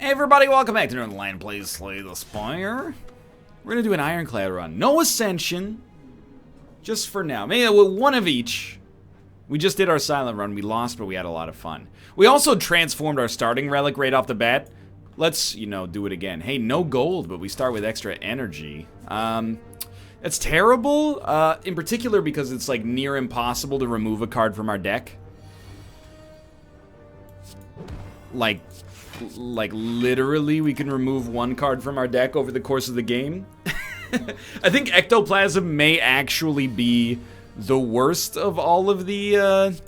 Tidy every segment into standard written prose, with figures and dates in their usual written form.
Hey everybody, welcome back to Northernlion plays Slay the Spire. We're gonna do an ironclad run. No ascension. Just for now. Maybe one of each. We just did our silent run. We lost, but we had a lot of fun. We also transformed our starting relic right off the bat. Let's, do it again. Hey, no gold, but we start with extra energy. It's terrible, in particular because it's like near impossible to remove a card from our deck. Like literally we can remove one card from our deck over the course of the game. I think Ectoplasm may actually be the worst of all of the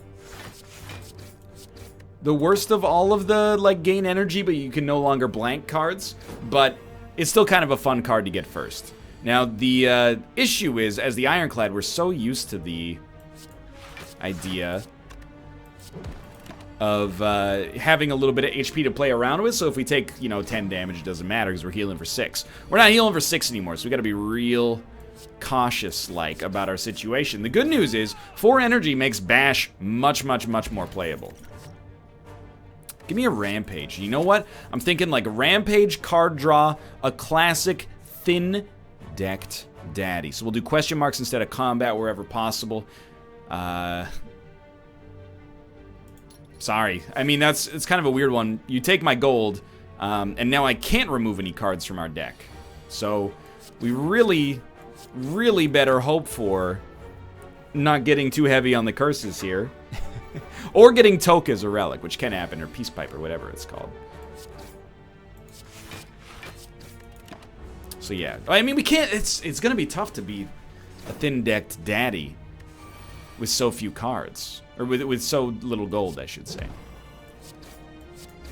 gain energy, but you can no longer blank cards. But it's still kind of a fun card to get first. Now the issue is, as the Ironclad, we're so used to the idea of having a little bit of HP to play around with, so if we take, 10 damage, it doesn't matter because we're healing for 6. We're not healing for 6 anymore, so we gotta be real cautious-like about our situation. The good news is, 4 energy makes Bash much, much, much more playable. Give me a Rampage. You know what? I'm thinking like Rampage, card draw, a classic thin-decked daddy. So we'll do question marks instead of combat wherever possible. Sorry. I mean, it's kind of a weird one. You take my gold, and now I can't remove any cards from our deck. So we really, really better hope for not getting too heavy on the curses here. Or getting Toka as a relic, which can happen, or Peace Pipe, or whatever it's called. So yeah. I mean, we can't, it's gonna be tough to be a thin-decked daddy with so few cards. Or with so little gold, I should say.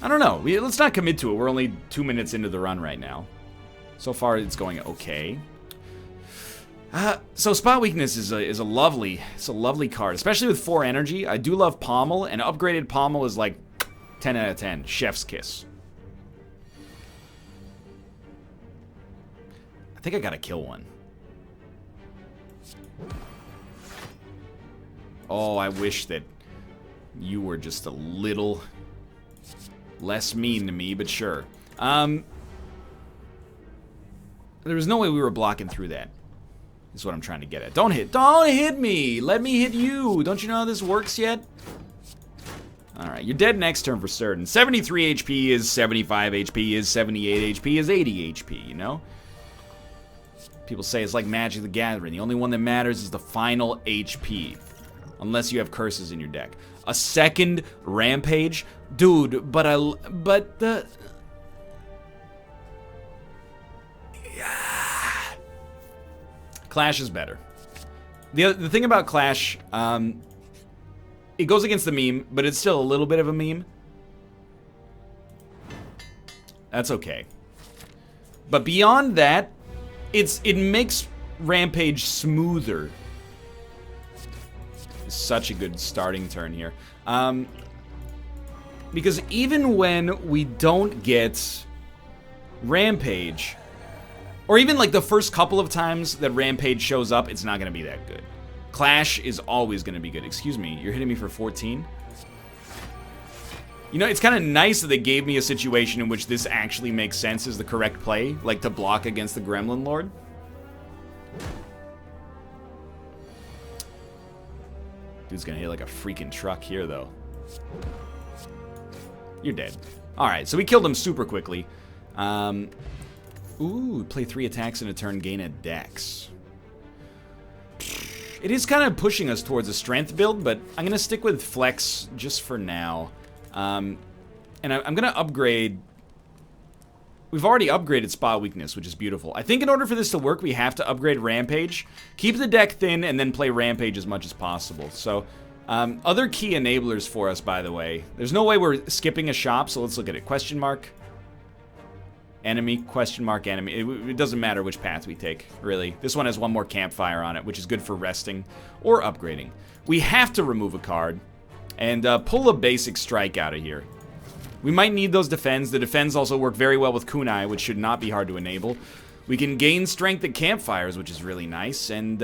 I don't know. Let's not commit to it. We're only 2 minutes into the run right now. So far, it's going okay. So Spot Weakness is a lovely card, especially with 4 energy. I do love Pommel, and upgraded Pommel is like 10 out of 10. Chef's kiss. I think I gotta kill one. Oh, I wish that you were just a little less mean to me, but sure. There was no way we were blocking through that. Is what I'm trying to get at. Don't hit me! Let me hit you! Don't you know how this works yet? Alright, you're dead next turn for certain. 73 HP is 75 HP is 78 HP is 80 HP, you know? People say it's like Magic the Gathering. The only one that matters is the final HP. Unless you have curses in your deck. A second Rampage? Dude, but the... Yeah. Clash is better. The thing about Clash, it goes against the meme, but it's still a little bit of a meme. That's okay. But beyond that, it makes Rampage smoother. Such a good starting turn here. Because even when we don't get Rampage, or even like the first couple of times that Rampage shows up, it's not going to be that good. Clash is always going to be good. Excuse me, you're hitting me for 14? You know, it's kind of nice that they gave me a situation in which this actually makes sense as the correct play, like to block against the Gremlin Lord. Dude's gonna hit like a freaking truck here, though. You're dead. Alright, so we killed him super quickly. Ooh, play 3 attacks in a turn, gain a dex. It is kind of pushing us towards a strength build, but I'm gonna stick with flex just for now. And I'm gonna upgrade... We've already upgraded Spot Weakness, which is beautiful. I think in order for this to work, we have to upgrade Rampage. Keep the deck thin, and then play Rampage as much as possible. So, other key enablers for us, by the way. There's no way we're skipping a shop, so let's look at it. Question mark. Enemy, question mark, enemy. It doesn't matter which path we take, really. This one has one more campfire on it, which is good for resting or upgrading. We have to remove a card and pull a basic strike out of here. We might need those defends. The defends also work very well with kunai, which should not be hard to enable. We can gain strength at campfires, which is really nice. And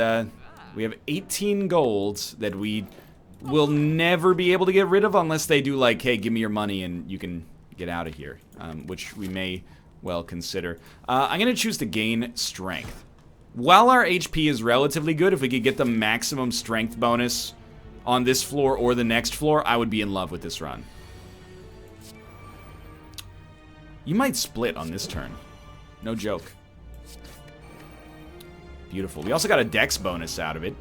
we have 18 golds that we will never be able to get rid of unless they do like, hey, give me your money and you can get out of here, which we may well consider. I'm going to choose to gain strength. While our HP is relatively good, if we could get the maximum strength bonus on this floor or the next floor, I would be in love with this run. You might split on this turn. No joke. Beautiful. We also got a dex bonus out of it.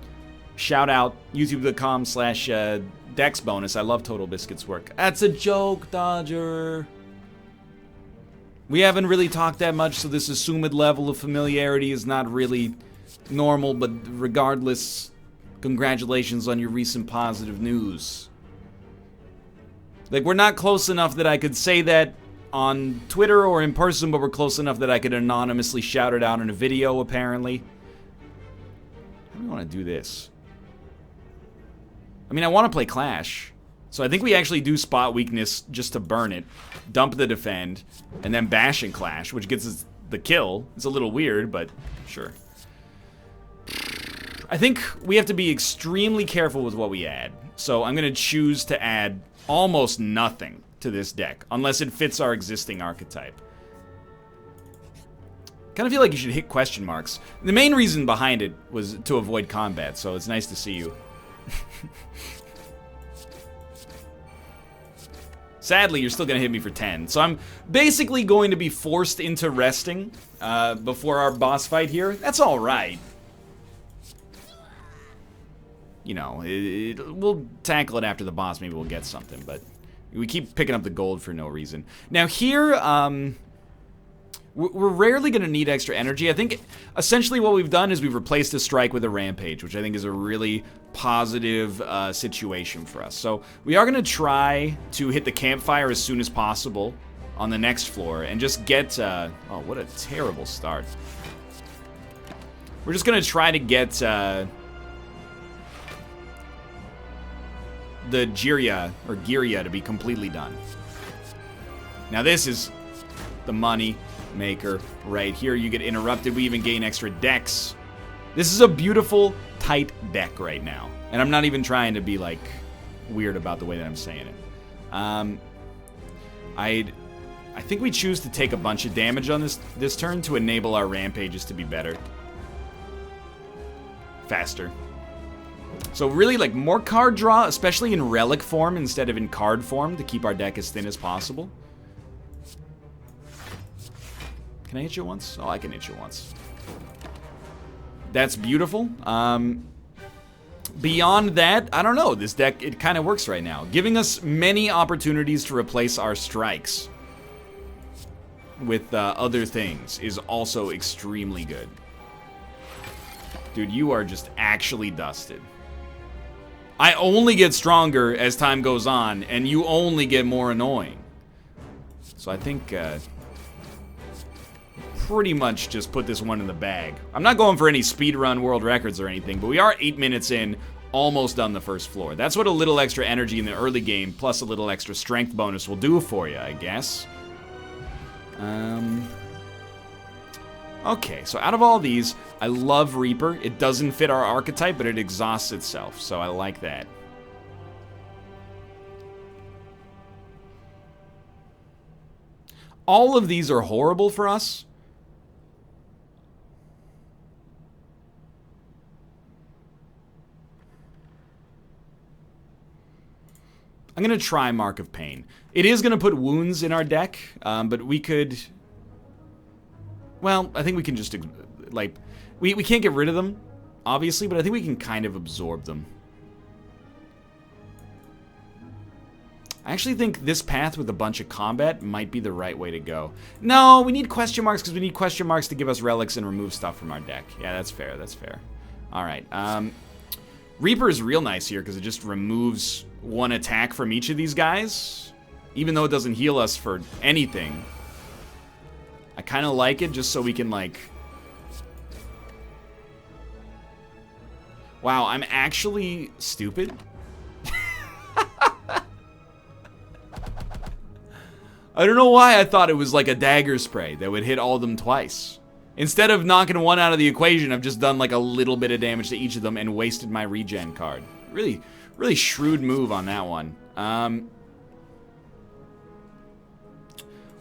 Shout out youtube.com/dex bonus. I love Total Biscuit's work. That's a joke, Dodger. We haven't really talked that much, so this assumed level of familiarity is not really normal, but regardless, congratulations on your recent positive news. Like, we're not close enough that I could say that on Twitter or in person, but we're close enough that I could anonymously shout it out in a video, apparently. How do we want to do this? I mean, I want to play Clash. So I think we actually do spot weakness just to burn it, dump the defend, and then bash and Clash, which gets us the kill. It's a little weird, but sure. I think we have to be extremely careful with what we add. So I'm going to choose to add almost nothing to this deck, unless it fits our existing archetype. Kind of feel like you should hit question marks. The main reason behind it was to avoid combat, so it's nice to see you. Sadly, you're still going to hit me for 10. So I'm basically going to be forced into resting before our boss fight here. That's all right. You know, we'll tackle it after the boss. Maybe we'll get something, but we keep picking up the gold for no reason. Now here, we're rarely going to need extra energy. I think essentially what we've done is we've replaced a strike with a rampage, which I think is a really positive situation for us. So we are going to try to hit the campfire as soon as possible on the next floor and just get... oh, what a terrible start. We're just going to try to get the Girya, or Girya, to be completely done. Now this is the money maker right here. You get interrupted. We even gain extra decks. This is a beautiful, tight deck right now. And I'm not even trying to be, like, weird about the way that I'm saying it. I think we choose to take a bunch of damage on this turn to enable our rampages to be better. Faster. So really, like, more card draw, especially in relic form instead of in card form, to keep our deck as thin as possible. Can I hit you once? Oh, I can hit you once. That's beautiful. Beyond that, I don't know. This deck, it kind of works right now. Giving us many opportunities to replace our strikes with other things is also extremely good. Dude, you are just actually dusted. I only get stronger as time goes on, and you only get more annoying. So I think... pretty much just put this one in the bag. I'm not going for any speedrun world records or anything, but we are 8 minutes in, almost done the first floor. That's what a little extra energy in the early game, plus a little extra strength bonus will do for you, I guess. Okay, so out of all these, I love Reaper. It doesn't fit our archetype, but it exhausts itself, so I like that. All of these are horrible for us. I'm going to try Mark of Pain. It is going to put wounds in our deck, but we could... Well, I think we can just... Like, we can't get rid of them, obviously, but I think we can kind of absorb them. I actually think this path with a bunch of combat might be the right way to go. No, we need question marks because we need question marks to give us relics and remove stuff from our deck. Yeah, that's fair, that's fair. Alright, Reaper is real nice here because it just removes one attack from each of these guys, even though it doesn't heal us for anything. I kind of like it just so we can, like... Wow, I'm actually stupid. I don't know why I thought it was like a dagger spray that would hit all of them twice. Instead of knocking one out of the equation, I've just done like a little bit of damage to each of them and wasted my regen card. Really, really shrewd move on that one.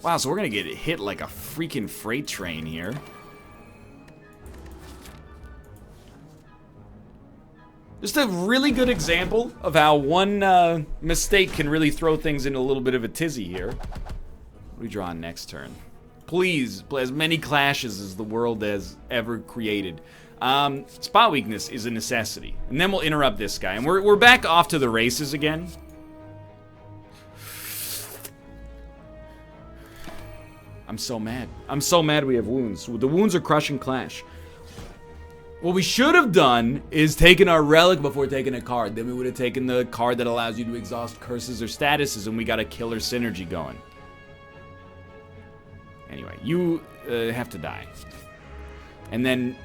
Wow, so we're gonna get hit like a freaking freight train here. Just a really good example of how one mistake can really throw things into a little bit of a tizzy here. What do we draw on next turn? Please, play as many clashes as the world has ever created. Spot weakness is a necessity. And then we'll interrupt this guy. And we're back off to the races again. I'm so mad. I'm so mad we have wounds. The wounds are crushing clash. What we should have done is taken our relic before taking a card. Then we would have taken the card that allows you to exhaust curses or statuses, and we got a killer synergy going. Anyway, you have to die. And then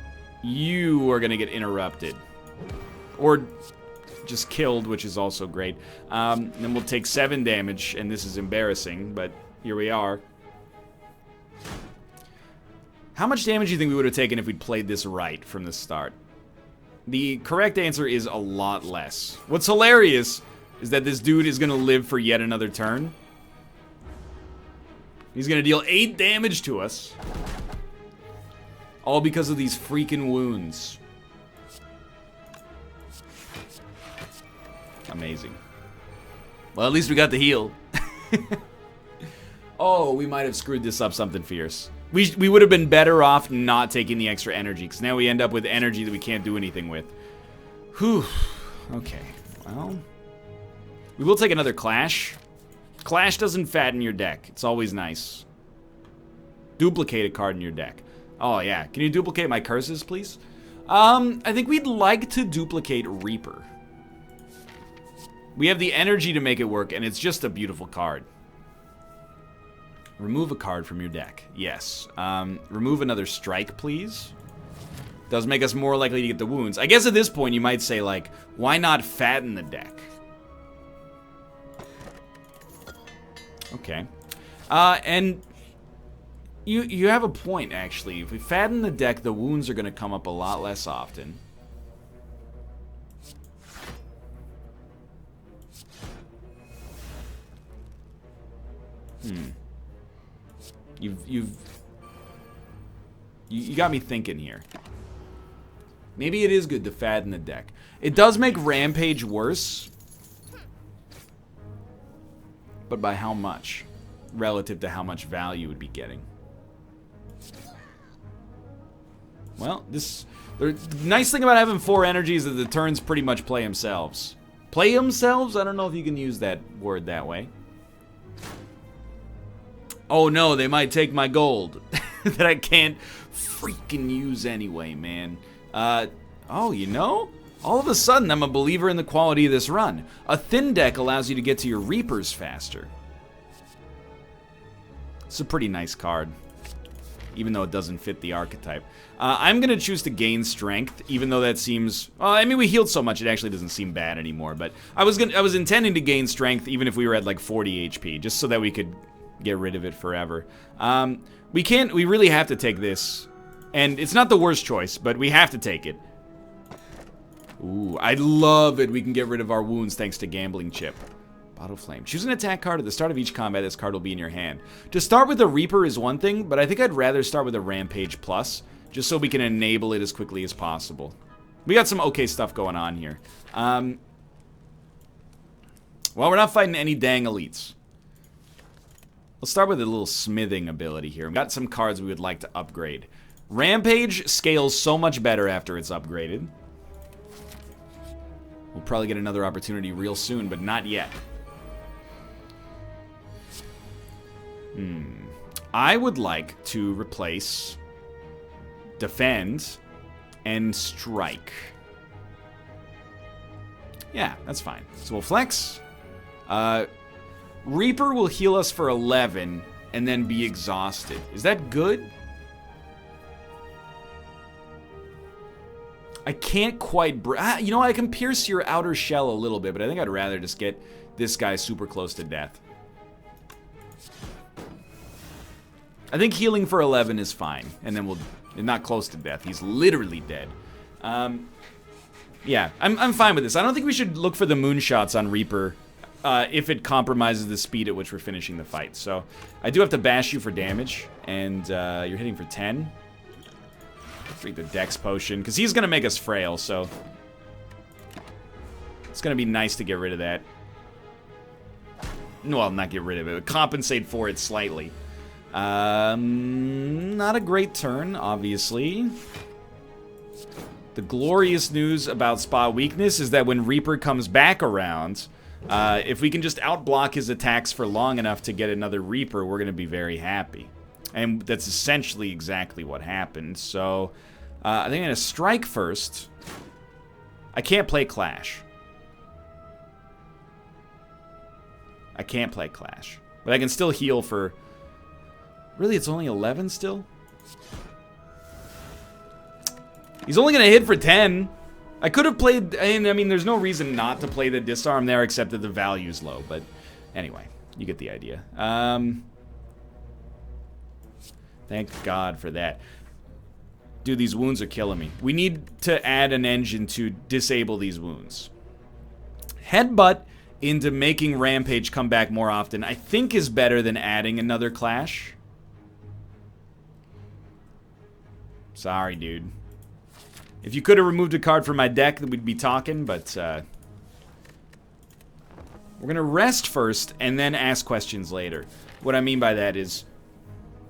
you are going to get interrupted. Or just killed, which is also great. Then we'll take 7 damage, and this is embarrassing, but here we are. How much damage do you think we would have taken if we'd played this right from the start? The correct answer is a lot less. What's hilarious is that this dude is going to live for yet another turn. He's going to deal 8 damage to us. All because of these freaking wounds. Amazing. Well, at least we got the heal. Oh, we might have screwed this up something fierce. We would have been better off not taking the extra energy, because now we end up with energy that we can't do anything with. Whew. Okay, well. We will take another Clash. Clash doesn't fatten your deck. It's always nice. Duplicate a card in your deck. Oh, yeah. Can you duplicate my curses, please? I think we'd like to duplicate Reaper. We have the energy to make it work, and it's just a beautiful card. Remove a card from your deck. Yes. Remove another strike, please. Does make us more likely to get the wounds. I guess at this point you might say, like, why not fatten the deck? Okay. And you have a point, actually. If we fatten the deck, the wounds are going to come up a lot less often. You got me thinking here. Maybe it is good to fatten the deck. It does make Rampage worse. But by how much? Relative to how much value we'd be getting. Well, the nice thing about having 4 energies is that the turns pretty much play themselves. Play themselves? I don't know if you can use that word that way. Oh no, they might take my gold that I can't freaking use anyway, man. Oh, you know? All of a sudden, I'm a believer in the quality of this run. A thin deck allows you to get to your Reapers faster. It's a pretty nice card, even though it doesn't fit the archetype. I'm going to choose to gain strength, even though that seems... Well, I mean, we healed so much, it actually doesn't seem bad anymore. But I was intending to gain strength, even if we were at like 40 HP, just so that we could get rid of it forever. We really have to take this. And it's not the worst choice, but we have to take it. Ooh, I love it. We can get rid of our wounds thanks to Gambling Chip. Bottle Flame. Choose an attack card at the start of each combat. This card will be in your hand. To start with a Reaper is one thing, but I think I'd rather start with a Rampage Plus, just so we can enable it as quickly as possible. We got some okay stuff going on here. Well, we're not fighting any dang elites. Let's start with a little smithing ability here. We've got some cards we would like to upgrade. Rampage scales so much better after it's upgraded. We'll probably get another opportunity real soon, but not yet. I would like to replace Defend and Strike. Yeah, that's fine. So we'll flex. Reaper will heal us for 11 and then be exhausted. Is that good? I can't quite... you know, I can pierce your outer shell a little bit, but I think I'd rather just get this guy super close to death. I think healing for 11 is fine, and then we'll... Not close to death. He's literally dead. Yeah, I'm fine with this. I don't think we should look for the moonshots on Reaper if it compromises the speed at which we're finishing the fight. So I do have to bash you for damage, and you're hitting for 10. Drink the Dex potion, because he's going to make us frail, so it's going to be nice to get rid of that. Well, not get rid of it, but compensate for it slightly. Not a great turn, obviously. The glorious news about Spa weakness is that when Reaper comes back around, if we can just outblock his attacks for long enough to get another Reaper, we're going to be very happy. And that's essentially exactly what happened. So, I think I'm going to strike first. I can't play Clash. I can't play Clash. But I can still heal for... Really, it's only 11 still? He's only going to hit for 10. I could have played... I mean, there's no reason not to play the disarm there, except that the value's low. But anyway, you get the idea. Thank God for that. Dude, these wounds are killing me. We need to add an engine to disable these wounds. Headbutt into making Rampage come back more often, I think is better than adding another Clash. Sorry, dude. If you could have removed a card from my deck, then we'd be talking, but we're going to rest first and then ask questions later. What I mean by that is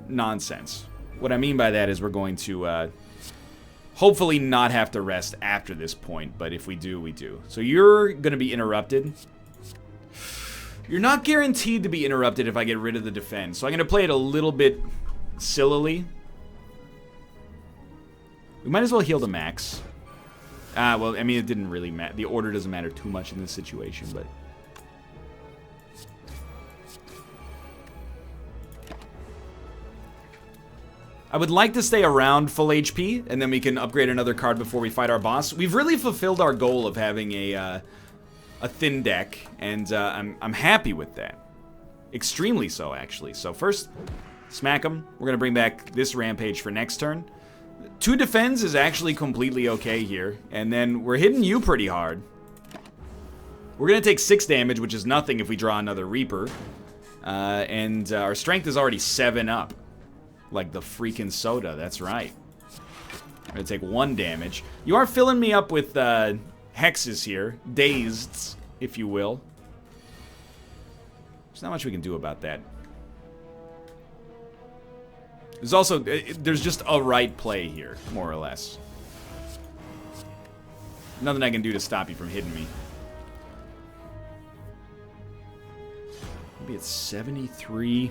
nonsense. What I mean by that is we're going to hopefully not have to rest after this point, but if we do, we do. So you're going to be interrupted. You're not guaranteed to be interrupted if I get rid of the defense, so I'm going to play it a little bit sillily. We might as well heal the max. Well, I mean, it didn't really matter. The order doesn't matter too much in this situation, but... I would like to stay around full HP, and then we can upgrade another card before we fight our boss. We've really fulfilled our goal of having a thin deck, and I'm happy with that. Extremely so, actually. So first, smack him. We're going to bring back this Rampage for next turn. 2 defends is actually completely okay here, and then we're hitting you pretty hard. We're going to take 6 damage, which is nothing if we draw another Reaper, and our strength is already 7 up. Like the freaking soda, that's right. I'm going to take 1 damage. You are filling me up with hexes here. Dazed, if you will. There's not much we can do about that. There's also, there's just a right play here, more or less. Nothing I can do to stop you from hitting me. Maybe it's 73.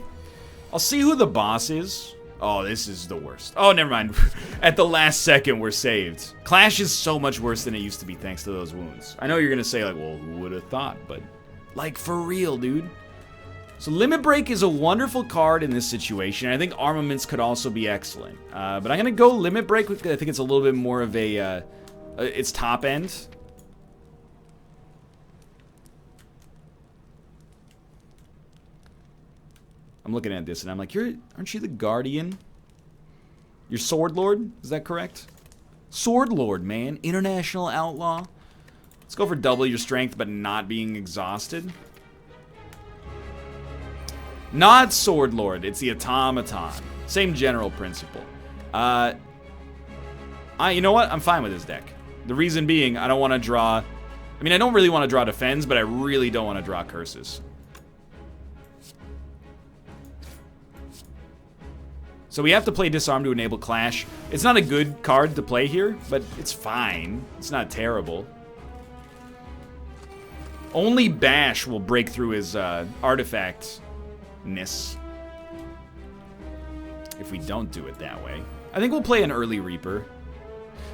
I'll see who the boss is. Oh, this is the worst. Oh, never mind. At the last second, we're saved. Clash is so much worse than it used to be thanks to those wounds. I know you're going to say, like, well, who would have thought? But, like, for real, dude. So Limit Break is a wonderful card in this situation. I think Armaments could also be excellent. But I'm going to go Limit Break. I think it's a little bit more of a... it's top end. I'm looking at this and I'm like, aren't you the Guardian? You're Sword Lord? Is that correct? Sword Lord, man. International Outlaw. Let's go for double your strength but not being exhausted. Not Sword Lord. It's the Automaton. Same general principle. You know what? I'm fine with this deck. The reason being, I don't want to draw... I mean, I don't really want to draw Defends, but I really don't want to draw Curses. So we have to play Disarm to enable Clash. It's not a good card to play here, but it's fine. It's not terrible. Only Bash will break through his artifact-ness. If we don't do it that way. I think we'll play an early Reaper.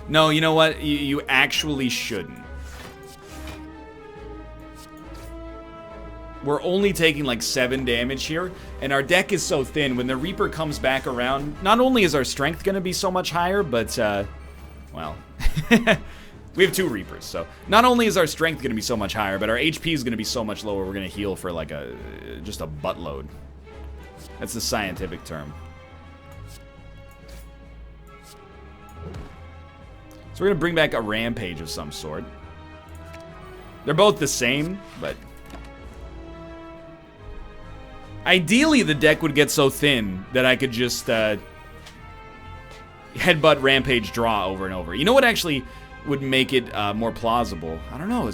No, you know what? You actually shouldn't. We're only taking like 7 damage here, and our deck is so thin. When the Reaper comes back around, not only is our strength going to be so much higher, but, well, we have 2 Reapers, so not only is our strength going to be so much higher, but our HP is going to be so much lower, we're going to heal for like just a buttload. That's the scientific term. So we're going to bring back a Rampage of some sort. They're both the same, but... Ideally, the deck would get so thin that I could just headbutt, rampage, draw over and over. You know what actually would make it more plausible? I don't know.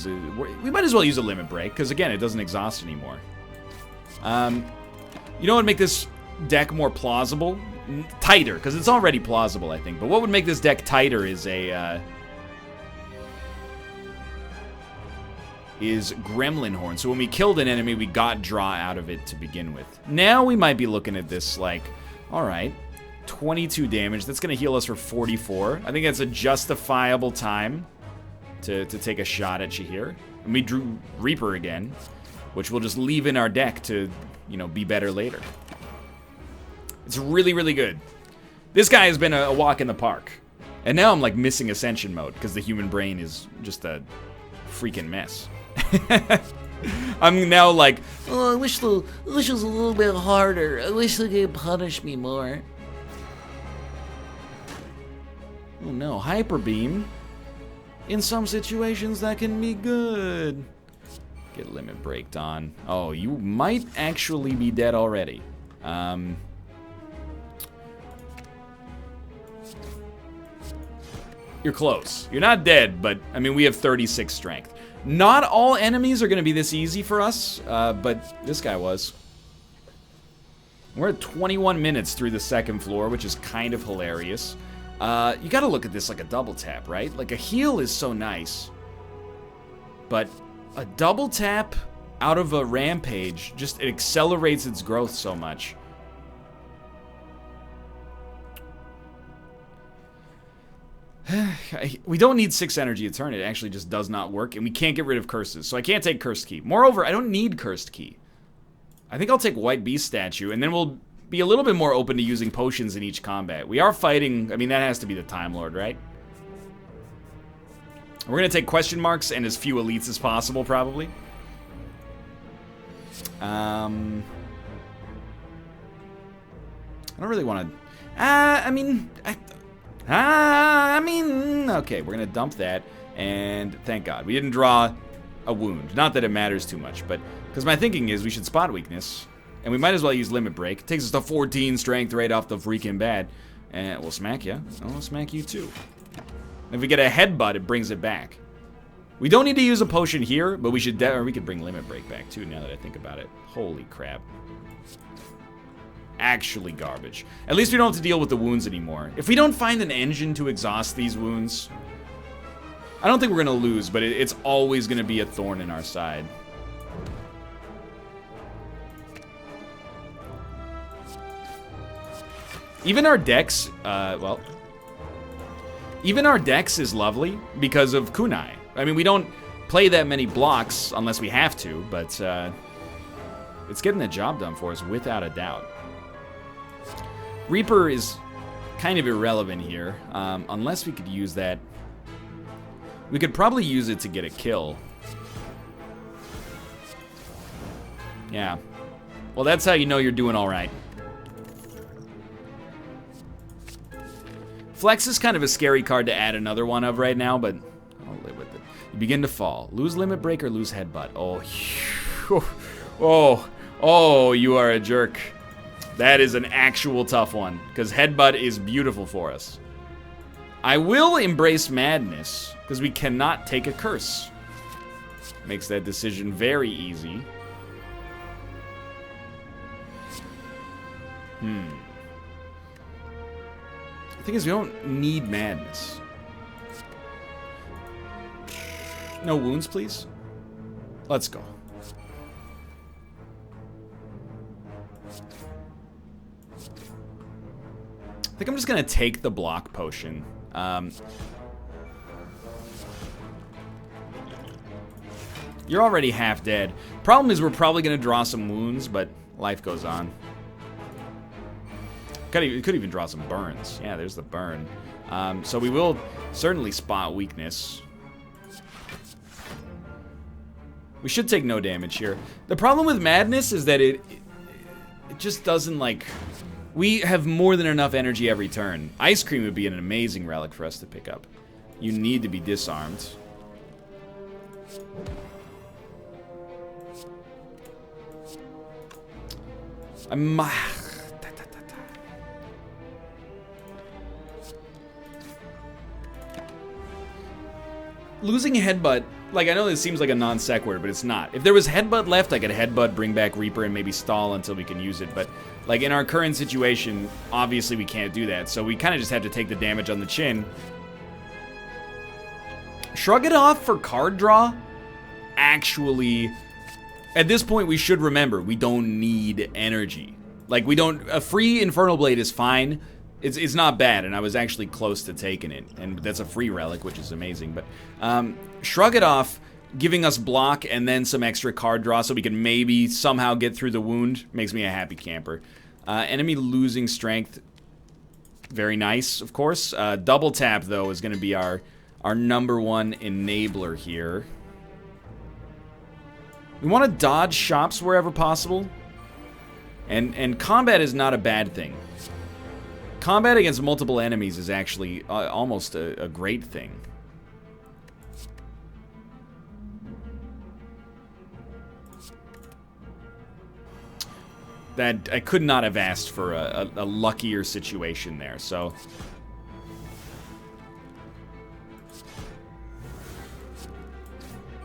We might as well use a limit break, because again, it doesn't exhaust anymore. You know what would make this deck more plausible? Tighter, because it's already plausible, I think. But what would make this deck tighter is Gremlin Horn. So when we killed an enemy, we got draw out of it to begin with. Now we might be looking at this like, all right, 22 damage. That's going to heal us for 44. I think that's a justifiable time to take a shot at you here. And we drew Reaper again, which we'll just leave in our deck to, you know, be better later. It's really, really good. This guy has been a walk in the park. And now I'm like missing Ascension mode because the human brain is just a freaking mess. I'm now like, oh, I wish it was a little bit harder. I wish they could punish me more. Oh no, Hyper Beam. In some situations that can be good. Get Limit Breaked on. Oh, you might actually be dead already. You're close. You're not dead, but I mean, we have 36 strength. Not all enemies are going to be this easy for us, but this guy was. We're at 21 minutes through the second floor, which is kind of hilarious. You got to look at this like a double tap, right? Like a heal is so nice, but a double tap out of a rampage just, it accelerates its growth so much. We don't need 6 energy a turn. It actually just does not work, and we can't get rid of curses, so I can't take Cursed Key. Moreover, I don't need Cursed Key. I think I'll take White Beast Statue, and then we'll be a little bit more open to using potions in each combat. We are fighting, I mean, that has to be the Time Lord, right? We're going to take question marks and as few elites as possible, probably. I don't really want to... okay, we're going to dump that, and thank God. We didn't draw a wound. Not that it matters too much, but... Because my thinking is we should spot weakness, and we might as well use Limit Break. It takes us to 14 strength right off the freaking bat. And we'll smack you. And we'll smack you too. And if we get a headbutt, it brings it back. We don't need to use a potion here, but we should... or we could bring Limit Break back too, now that I think about it. Holy crap. Actually garbage. At least we don't have to deal with the wounds anymore. If we don't find an engine to exhaust these wounds, I don't think we're going to lose, but it's always going to be a thorn in our side. Even our Dex, well, even our Dex is lovely because of Kunai. I mean, we don't play that many blocks unless we have to, but it's getting the job done for us without a doubt. Reaper is kind of irrelevant here, unless we could use that. We could probably use it to get a kill. Yeah. Well, that's how you know you're doing all right. Flex is kind of a scary card to add another one of right now, but I'll live with it. You begin to fall. Lose Limit Break or lose Headbutt. Oh, you are a jerk. That is an actual tough one, because Headbutt is beautiful for us. I will embrace Madness, because we cannot take a curse. Makes that decision very easy. The thing is, we don't need Madness. No wounds, please. Let's go. I think I'm just gonna take the block potion. You're already half dead. Problem is, we're probably gonna draw some wounds, but life goes on. Could even draw some burns. Yeah, there's the burn. So we will certainly spot weakness. We should take no damage here. The problem with Madness is that it just doesn't, like... We have more than enough energy every turn. Ice Cream would be an amazing relic for us to pick up. You need to be disarmed. Losing headbutt, like, I know this seems like a non sequitur, but it's not. If there was headbutt left, I could headbutt, bring back Reaper, and maybe stall until we can use it. But, like, in our current situation, obviously we can't do that. So we kind of just have to take the damage on the chin. Shrug it off for card draw? Actually, at this point, we should remember, we don't need energy. Like, we don't... A free Infernal Blade is fine. It's not bad, and I was actually close to taking it. And that's a free relic, which is amazing. But Shrug it off, giving us block and then some extra card draw so we can maybe somehow get through the wound, makes me a happy camper. Enemy losing strength. Very nice, of course. Double tap, though, is going to be our #1 enabler here. We want to dodge shops wherever possible. And combat is not a bad thing. Combat against multiple enemies is actually almost a great thing. That I could not have asked for a luckier situation there, so...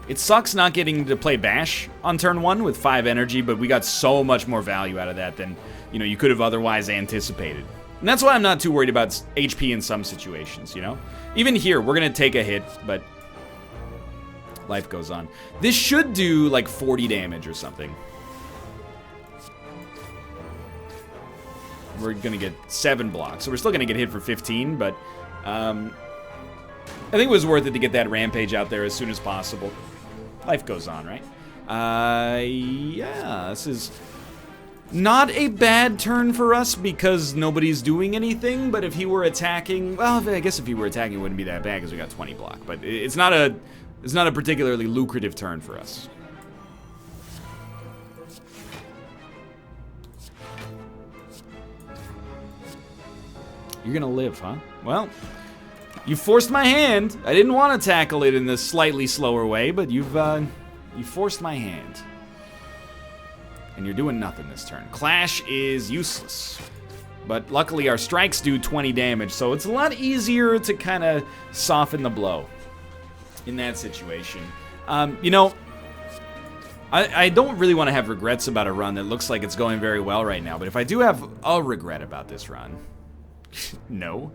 It sucks not getting to play Bash on turn 1 with 5 energy, but we got so much more value out of that than, you know, you could have otherwise anticipated. And that's why I'm not too worried about HP in some situations, you know? Even here, we're going to take a hit, but life goes on. This should do, like, 40 damage or something. We're going to get 7 blocks, so we're still going to get hit for 15, but I think it was worth it to get that Rampage out there as soon as possible. Life goes on, right? Yeah, this is... Not a bad turn for us because nobody's doing anything, but if he were attacking, well, I guess if he were attacking it wouldn't be that bad because we got 20 block, but it's not a particularly lucrative turn for us. You're gonna live, huh? Well, you forced my hand. I didn't want to tackle it in this slightly slower way, but you forced my hand. And you're doing nothing this turn. Clash is useless. But luckily our strikes do 20 damage, so it's a lot easier to kind of soften the blow in that situation. You know, I don't really want to have regrets about a run that looks like it's going very well right now, but if I do have a regret about this run... no.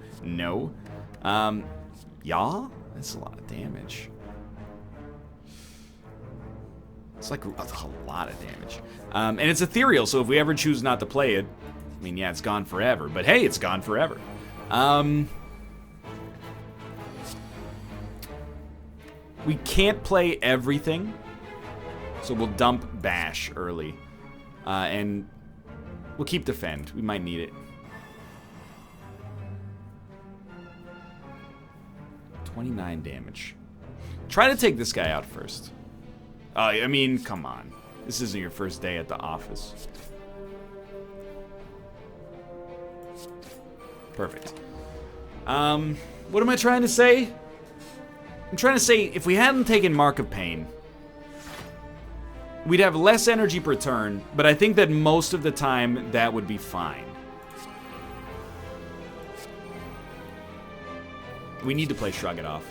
Yeah? That's a lot of damage. It's like a lot of damage. And it's ethereal, so if we ever choose not to play it, I mean, yeah, it's gone forever. But hey, it's gone forever. We can't play everything, so we'll dump Bash early. And we'll keep Defend. We might need it. 29 damage. Try to take this guy out first. I mean, come on. This isn't your first day at the office. Perfect. What am I trying to say? I'm trying to say, if we hadn't taken Mark of Pain, we'd have less energy per turn, but I think that most of the time, that would be fine. We need to play Shrug It Off.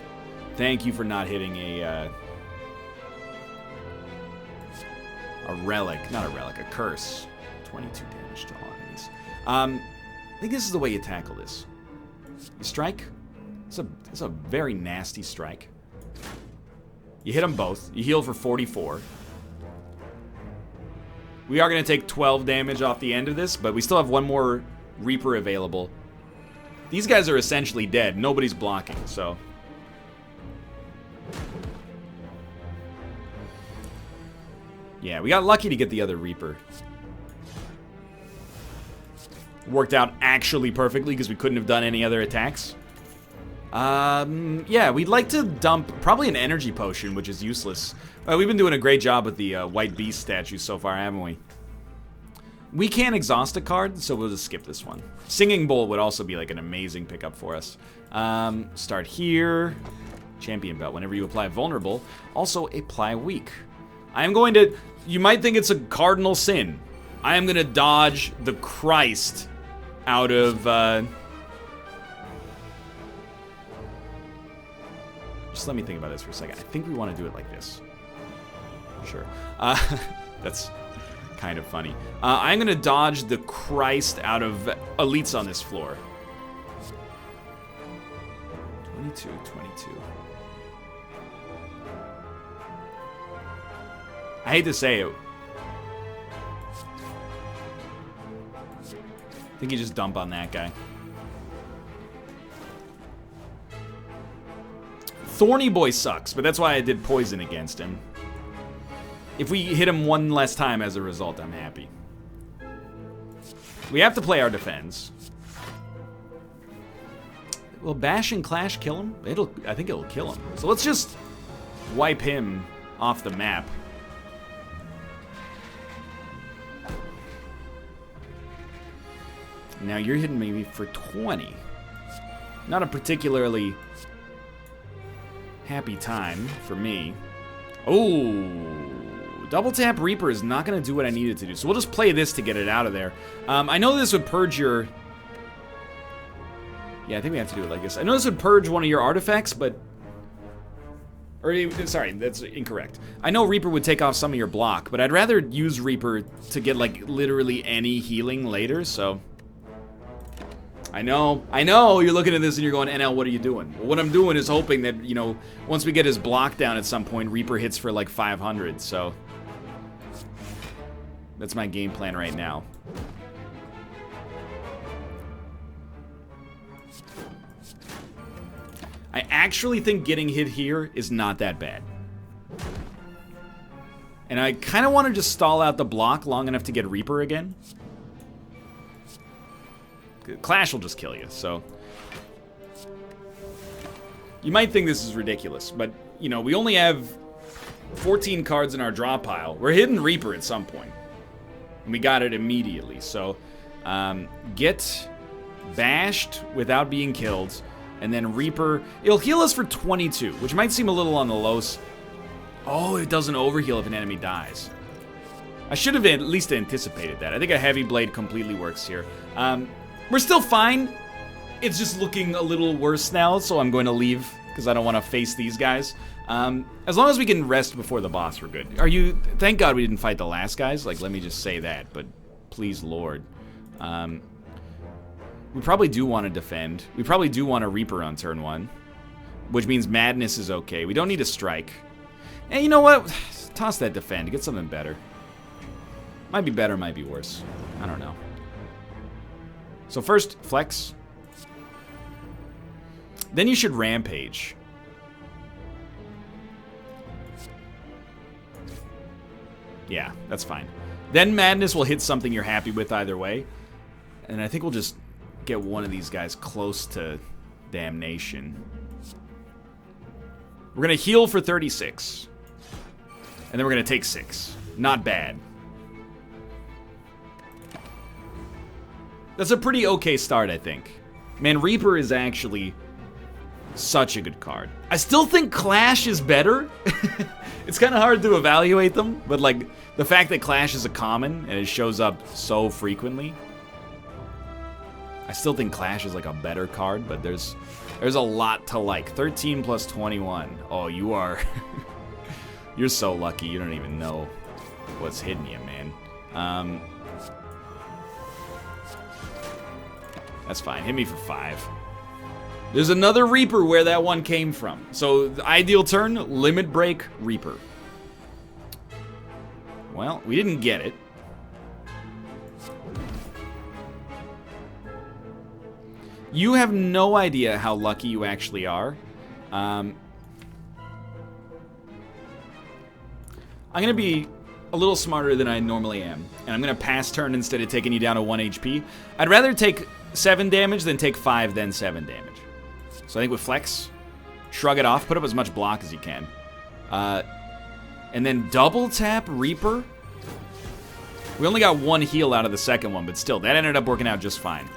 Thank you for not hitting a relic. Not a relic, a curse. 22 damage to all enemies. I think this is the way you tackle this. You strike. It's a very nasty strike. You hit them both. You heal for 44. We are going to take 12 damage off the end of this, but we still have one more Reaper available. These guys are essentially dead. Nobody's blocking, so... Yeah, we got lucky to get the other Reaper. Worked out actually perfectly because we couldn't have done any other attacks. Yeah, we'd like to dump probably an energy potion, which is useless. We've been doing a great job with the White Beast statues so far, haven't we? We can't exhaust a card, so we'll just skip this one. Singing Bowl would also be like an amazing pickup for us. Start here. Champion Belt. Whenever you apply Vulnerable, also apply Weak. I am going to... You might think it's a cardinal sin, I am gonna dodge the Christ out of, just let me think about this for a second. I think we want to do it like this. Sure. That's kind of funny. I'm gonna dodge the Christ out of elites on this floor. 22. I hate to say it. I think you just dump on that guy. Thorny Boy sucks, but that's why I did poison against him. If we hit him one less time as a result, I'm happy. We have to play our defense. Will Bash and Clash kill him? I think it'll kill him. So let's just wipe him off the map. Now you're hitting me for 20. Not a particularly happy time for me. Oh, double tap Reaper is not going to do what I needed to do. So we'll just play this to get it out of there. I know this would purge your... Yeah, I think we have to do it like this. I know this would purge one of your artifacts, but... Or, sorry, that's incorrect. I know Reaper would take off some of your block, but I'd rather use Reaper to get, like, literally any healing later, so... I know, you're looking at this and you're going, NL, what are you doing? Well, what I'm doing is hoping that, you know, once we get his block down at some point, Reaper hits for, like, 500, so... That's my game plan right now. I actually think getting hit here is not that bad. And I kind of want to just stall out the block long enough to get Reaper again. Clash will just kill you, so... You might think this is ridiculous, but, you know, we only have 14 cards in our draw pile. We're hitting Reaper at some point. And we got it immediately, so... get bashed without being killed, and then Reaper... It'll heal us for 22, which might seem a little on the low... Oh, it doesn't overheal if an enemy dies. I should have at least anticipated that. I think a Heavy Blade completely works here. We're still fine. It's just looking a little worse now, so I'm going to leave because I don't want to face these guys. As long as we can rest before the boss, we're good. Thank God we didn't fight the last guys. Like, let me just say that, but please, Lord. We probably do want to defend. We probably do want a Reaper on turn 1, which means Madness is okay. We don't need a Strike. And you know what? Toss that defend. Get something better. Might be better, might be worse. I don't know. So first, Flex. Then you should Rampage. Yeah, that's fine. Then Madness will hit something you're happy with either way. And I think we'll just get one of these guys close to Damnation. We're going to heal for 36. And then we're going to take 6. Not bad. That's a pretty okay start, I think. Man, Reaper is actually such a good card. I still think Clash is better. It's kind of hard to evaluate them, but like the fact that Clash is a common and it shows up so frequently, I still think Clash is like a better card, but there's a lot to like. 13 plus 21. Oh, you are you're so lucky. You don't even know what's hitting you, man. That's fine. Hit me for 5. There's another Reaper where that one came from. So, the ideal turn, Limit Break, Reaper. Well, we didn't get it. You have no idea how lucky you actually are. I'm going to be a little smarter than I normally am. And I'm going to pass turn instead of taking you down to 1 HP. I'd rather take 7 damage than take 5 then 7 damage. So I think with Flex, shrug it off, put up as much block as you can. And then double tap Reaper. We only got 1 heal out of the second one, but still, that ended up working out just fine.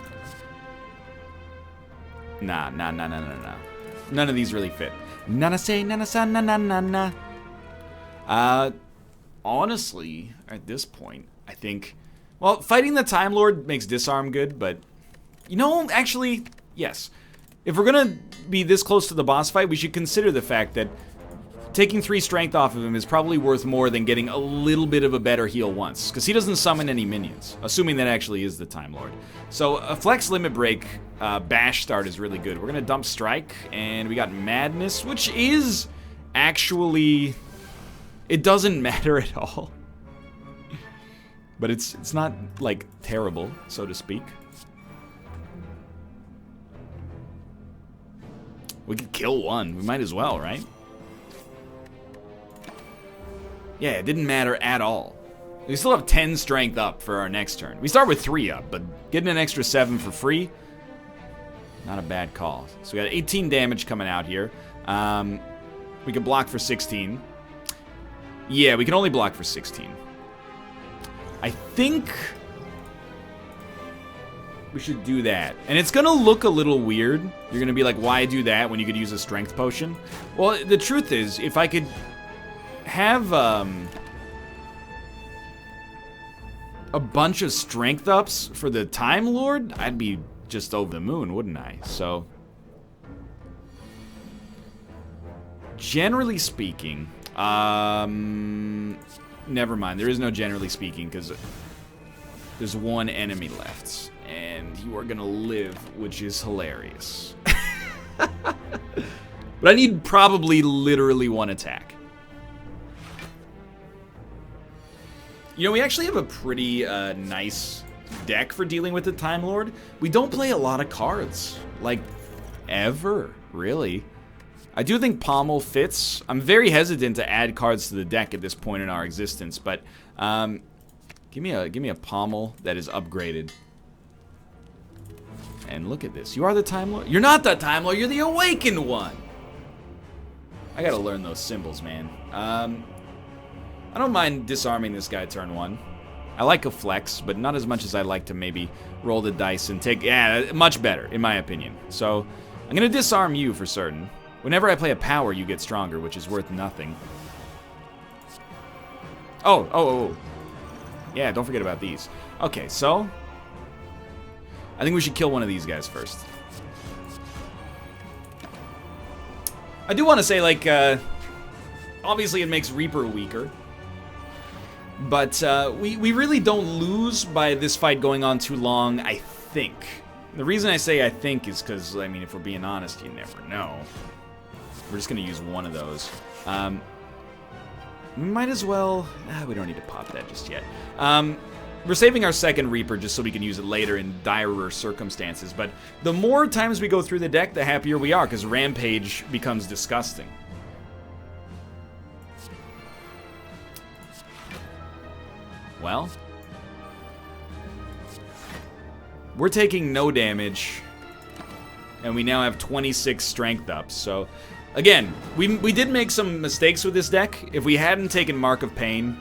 Nah. None of these really fit. Nana say, nana sa, na na na na. Honestly, at this point, I think... Well, fighting the Time Lord makes disarm good, but... You know, actually, yes. If we're gonna be this close to the boss fight, we should consider the fact that taking 3 strength off of him is probably worth more than getting a little bit of a better heal once, because he doesn't summon any minions, assuming that actually is the Time Lord. So a flex limit break bash start is really good. We're gonna dump strike, and we got madness, which is actually... It doesn't matter at all. But it's not, like, terrible, so to speak. We could kill one. We might as well, right? Yeah, it didn't matter at all. We still have 10 strength up for our next turn. We start with 3 up, but getting an extra 7 for free, not a bad call. So we got 18 damage coming out here. We can block for 16. Yeah, we can only block for 16. I think we should do that. And it's gonna look a little weird. You're gonna be like, why do that when you could use a strength potion? Well, the truth is, if I could have a bunch of strength ups for the Time Lord, I'd be just over the moon, wouldn't I? So, generally speaking, never mind. There is no generally speaking, because there's one enemy left, and you are gonna live, which is hilarious. But I need probably literally 1 attack. You know, we actually have a pretty nice deck for dealing with the Time Lord. We don't play a lot of cards, like, ever, really. I do think Pommel fits. I'm very hesitant to add cards to the deck at this point in our existence, but give me a Pommel that is upgraded. And look at this. You are the Time Lord? You're not the Time Lord, you're the Awakened One! I gotta learn those symbols, man. I don't mind disarming this guy turn 1. I like a flex, but not as much as I like to maybe roll the dice and take... Yeah, much better, in my opinion. So, I'm gonna disarm you for certain. Whenever I play a power, you get stronger, which is worth nothing. Oh. Yeah, don't forget about these. Okay, so... I think we should kill one of these guys first. I do want to say, like, obviously it makes Reaper weaker. But we really don't lose by this fight going on too long, I think. The reason I say I think is because, I mean, if we're being honest, you never know. We're just going to use one of those. We might as well... we don't need to pop that just yet. We're saving our second Reaper just so we can use it later in direr circumstances. But the more times we go through the deck, the happier we are, because Rampage becomes disgusting. Well, we're taking no damage, and we now have 26 strength up. So, again, we did make some mistakes with this deck. If we hadn't taken Mark of Pain,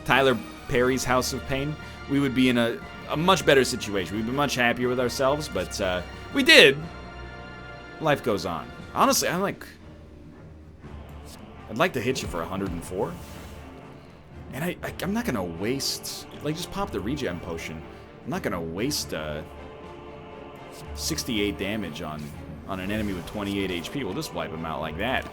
Tyler Perry's House of Pain, we would be in a much better situation. We'd be much happier with ourselves, but we did. Life goes on. Honestly, I'd like to hit you for 104. And I'm not gonna waste, like, just pop the regen potion. I'm not gonna waste 68 damage on an enemy with 28 HP. We'll just wipe him out like that.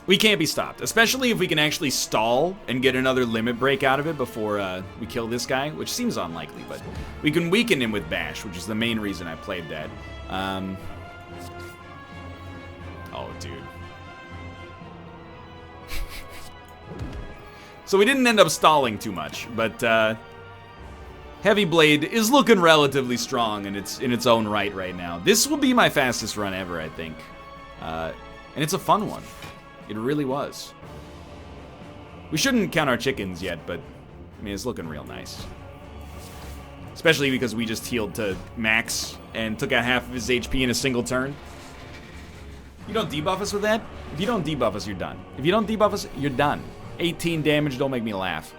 We can't be stopped, especially if we can actually stall and get another limit break out of it before we kill this guy, which seems unlikely, but we can weaken him with Bash, which is the main reason I played that. Oh, dude. So we didn't end up stalling too much, but Heavy Blade is looking relatively strong in its own right now. This will be my fastest run ever, I think. And it's a fun one. It really was. We shouldn't count our chickens yet, but I mean, it's looking real nice. Especially because we just healed to max and took out half of his HP in a single turn. You don't debuff us with that? If you don't debuff us, you're done. If you don't debuff us, you're done. 18 damage, don't make me laugh.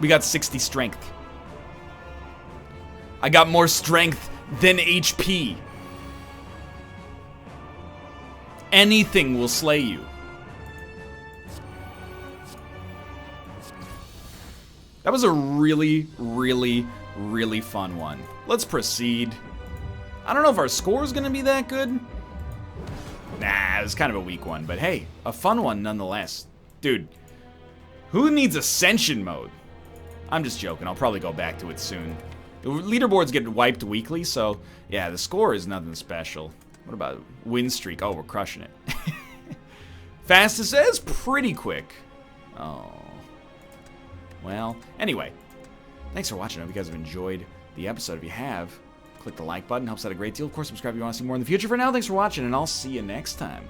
We got 60 strength. I got more strength than HP. Anything will slay you. That was a really, really, really fun one. Let's proceed. I don't know if our score is going to be that good. Nah, it was kind of a weak one, but hey, a fun one nonetheless. Dude, who needs Ascension mode? I'm just joking. I'll probably go back to it soon. The leaderboards get wiped weekly, so yeah, the score is nothing special. What about win streak? Oh, we're crushing it. Fastest says pretty quick. Oh. Well, anyway, thanks for watching. I hope you guys have enjoyed the episode. If you have, click the like button. Helps out a great deal. Of course, subscribe if you want to see more in the future. For now, thanks for watching, and I'll see you next time.